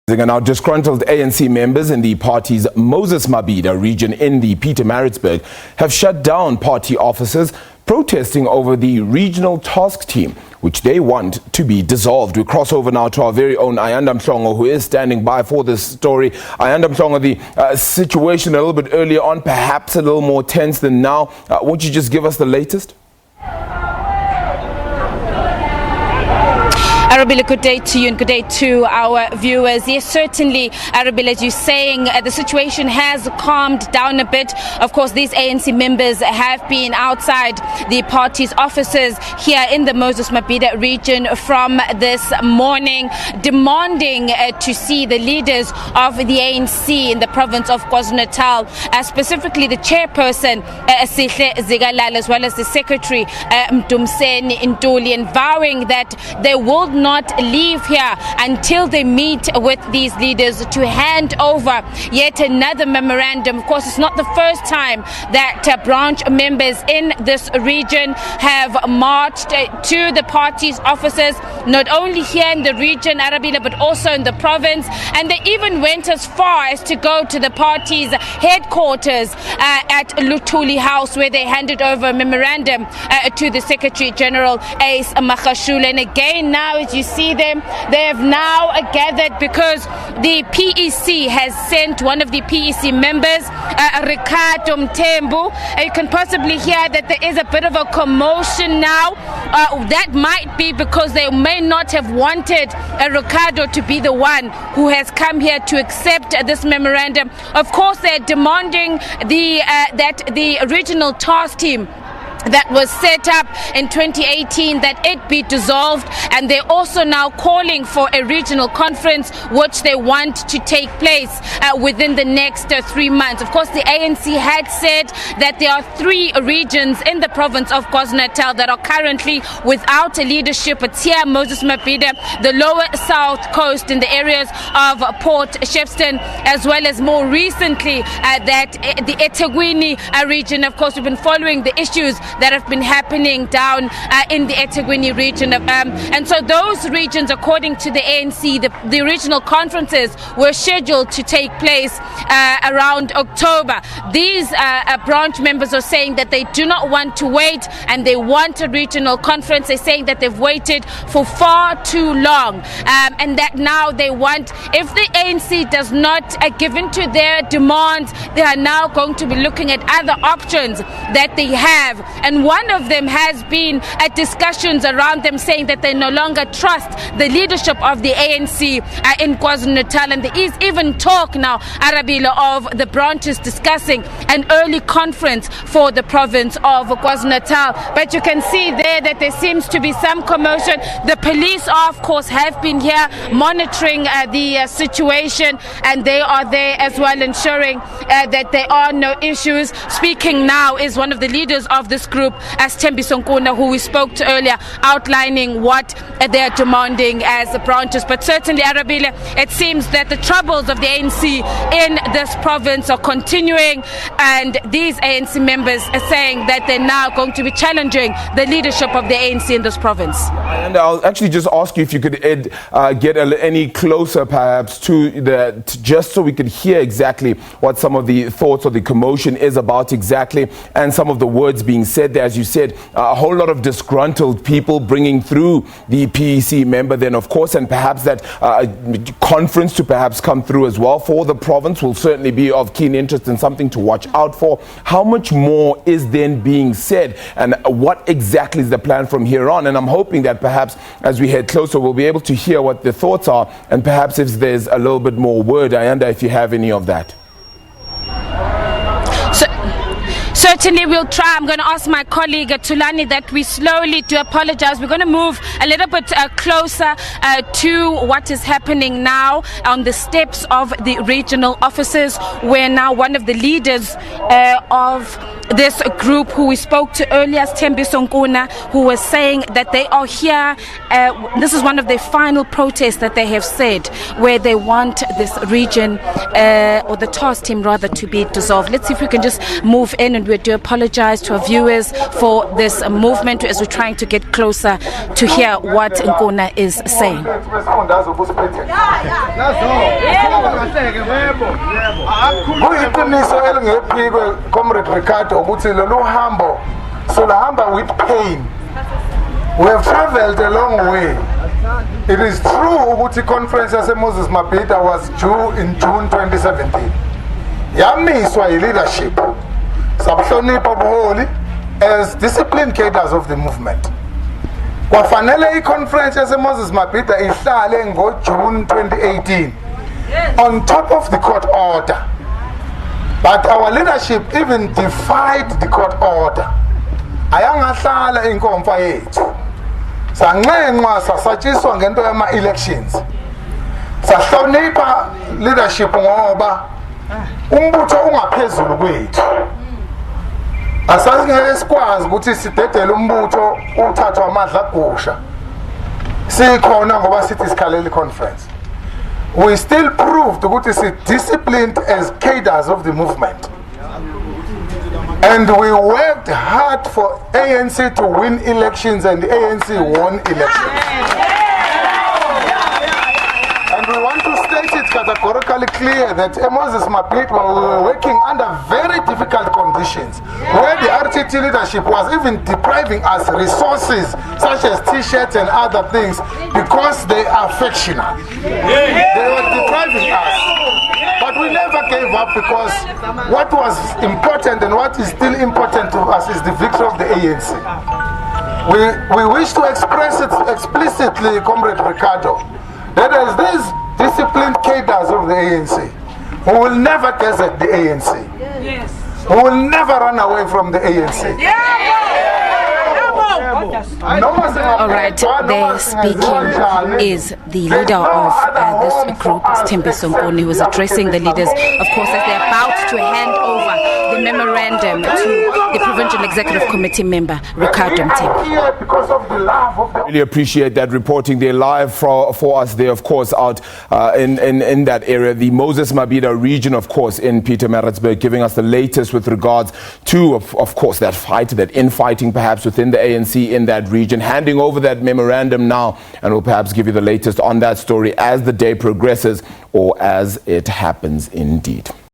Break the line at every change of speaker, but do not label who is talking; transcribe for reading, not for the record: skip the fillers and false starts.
Now, disgruntled ANC members in the party's Moses Mabhida region in the Pietermaritzburg have shut down party offices, protesting over the regional task team, which they want to be dissolved. We cross over now to our very own Ayanda Mhlongo, who is standing by for this story. Ayanda Mhlongo, the situation a little bit earlier on, perhaps a little more tense than now. Won't you just give us the latest?
Arabella, good day to you and good day to our viewers. Yes, certainly, Arabella, as you're saying, the situation has calmed down a bit. Of course, these ANC members have been outside the party's offices here in the Moses Mabhida region from this morning, demanding to see the leaders of the ANC in the province of KwaZulu-Natal, specifically the chairperson, Sihle Zigalala, as well as the secretary, Mdumseni Ntuli, and vowing that they will not leave here until they meet with these leaders to hand over yet another memorandum. Of course, it's not the first time that branch members in this region have marched to the party's offices, not only here in the region, Arabella, but also in the province. And they even went as far as to go to the party's headquarters at Luthuli House, where they handed over a memorandum to the Secretary General, Ace Makashula. And again, now as you see them, they have now gathered because the PEC has sent one of the PEC members, Ricardo Mtembu. You can possibly hear that there is a bit of a commotion now. That might be because they may not have wanted Ricardo to be the one who has come here to accept this memorandum. Of course, they're demanding that the original task team that was set up in 2018, that it be dissolved, and they're also now calling for a regional conference which they want to take place within the next 3 months. Of course, the ANC had said that there are 3 regions in the province of KwaZulu-Natal that are currently without a leadership. It's here, Moses Mabhida, the lower south coast in the areas of Port Shepstone, as well as more recently that the eThekwini region. Of course, we've been following the issues that have been happening down in the eThekwini region. And so those regions, according to the ANC, the regional conferences were scheduled to take place around October. These branch members are saying that they do not want to wait and they want a regional conference. They're saying that they've waited for far too long and that now they want, if the ANC does not give in to their demands, they are now going to be looking at other options that they have. And one of them has been discussions around them saying that they no longer trust the leadership of the ANC in KwaZulu-Natal. And there is even talk now, Arabella, of the branches discussing an early conference for the province of KwaZulu-Natal. But you can see there that there seems to be some commotion. The police, of course, have been here monitoring the situation, and they are there as well, ensuring that there are no issues. Speaking now is one of the leaders of this group, as Thembisonkunna, who we spoke to earlier, outlining what they are demanding as the branches. But certainly, Arabella, it seems that the troubles of the ANC in this province are continuing, and these ANC members are saying that they're now going to be challenging the leadership of the ANC in this province.
And I'll actually just ask you if you could get any closer perhaps to just so we could hear exactly what some of the thoughts or the commotion is about exactly, and some of the words being said there. As you said, a whole lot of disgruntled people bringing through the PEC member then, of course, and perhaps that conference to perhaps come through as well for the province will certainly be of keen interest and something to watch out for. How much more is then being said, and what exactly is the plan from here on? And I'm hoping that perhaps as we head closer, we'll be able to hear what the thoughts are, and perhaps if there's a little bit more word, Ayanda, if you have any of that.
Certainly we'll try. I'm going to ask my colleague Tulani that we slowly do apologize. We're going to move a little bit closer to what is happening now on the steps of the regional offices, where now one of the leaders of this group who we spoke to earlier, Thembisonkunna, who was saying that they are here. This is one of their final protests that they have said, where they want this region or the task team rather to be dissolved. Let's see if we can just move in, and we're do apologize to our viewers for this movement as we're trying to get closer to hear what Nkuna is saying.
Kuyiqiniso elingephiko Comrade Ricardo ukuthi lolu hambo solahamba with pain. We have traveled a long way. It is true ukuthi conference yase Moses Mabhida was due in June 2017. Yamiswa leadership sabuhlonipha ubuholi as disciplined cadres of the movement. Kwafanele i-conference yase Moses Mabhida ihlale ngo-June 2018 on top of the court order. But our leadership even defied the court order. Ayangahlala inkomfa yethu. Sangenqa sasatshiswa ngento yama-elections. Sahlonipha leadership ngoba umbutho ungaphezulu kwethu. Asasingeke sikwazi ukuthi sidedele umbutho uthathwa amadla agusha. Sikhona ngoba sithi sikhalela conference. We still proved ukuthi si disciplined as cadres of the movement. And we worked hard for ANC to win elections, and the ANC won elections. And we want to state it categorically clear that Moses Mabhida were working under very difficult conditions, where the RTT leadership was even depriving us resources such as t-shirts and other things because they are factional. They were depriving us. But we never gave up because what was important and what is still important to us is the victory of the ANC. We wish to express it explicitly, Comrade Ricardo, that as these disciplined cadres of the ANC, who will never desert the ANC, who will never run away from the ANC.
All right, there speaking is the leader of this group, Thembiso Nkuna, who is addressing the leaders, of course, as they're about to hand over the memorandum to the Provincial Executive Committee member, Ricardo Mthembu.
Really appreciate that reporting there live for us there, of course, out in that area. The Moses Mabhida region, of course, in Pietermaritzburg, giving us the latest with regards to, of course, that fight, that infighting perhaps within the ANC in that region, handing over that memorandum now, and we'll perhaps give you the latest on that story as the day progresses or as it happens indeed.